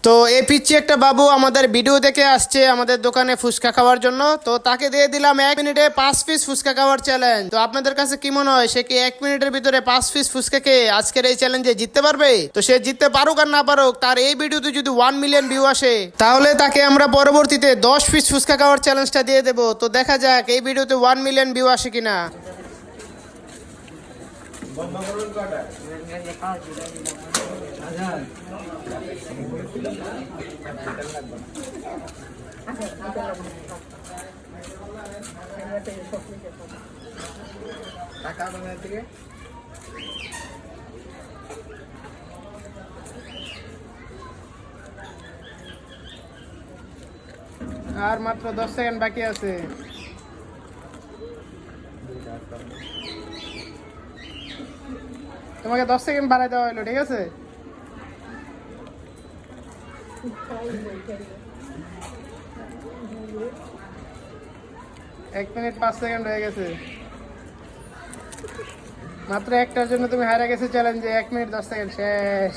তো এই পিচ্ছি একটা বাবু আমাদের ভিডিও দেখে আসছে আমাদের দোকানে ফুচকা খাওয়ার জন্য। তো তাকে দিয়ে দিলাম 1 মিনিটে 5 পিস ফুচকা খাওয়ার চ্যালেঞ্জ। তো আপনাদের কাছে কি মনে হয়, সে কি 1 মিনিটের ভিতরে 5 পিস ফুচকা খেয়ে আজকের এই চ্যালেঞ্জে জিততে পারবে? তো সে জিততে পারুক আর না পারুক, তার এই ভিডিওতে যদি 1 মিলিয়ন ভিউ আসে তাহলে তাকে আমরা পরবর্তীতে 10 পিস ফুচকা খাওয়ার চ্যালেঞ্জটা দিয়ে দেবো। তো দেখা যাক এই ভিডিওতে 1 মিলিয়ন ভিউ আসে কিনা। আর মাত্র 10 সেকেন্ড বাকি আছে। তোমাকে 10 সেকেন্ড বাড়াই দেওয়া হলো, ঠিক আছে? এক মিনিট 5 সেকেন্ড হয়ে গেছে। মাত্র একটার জন্য তুমি হারা গেছে চ্যালেঞ্জে। 1 মিনিট 10 সেকেন্ড শেষ।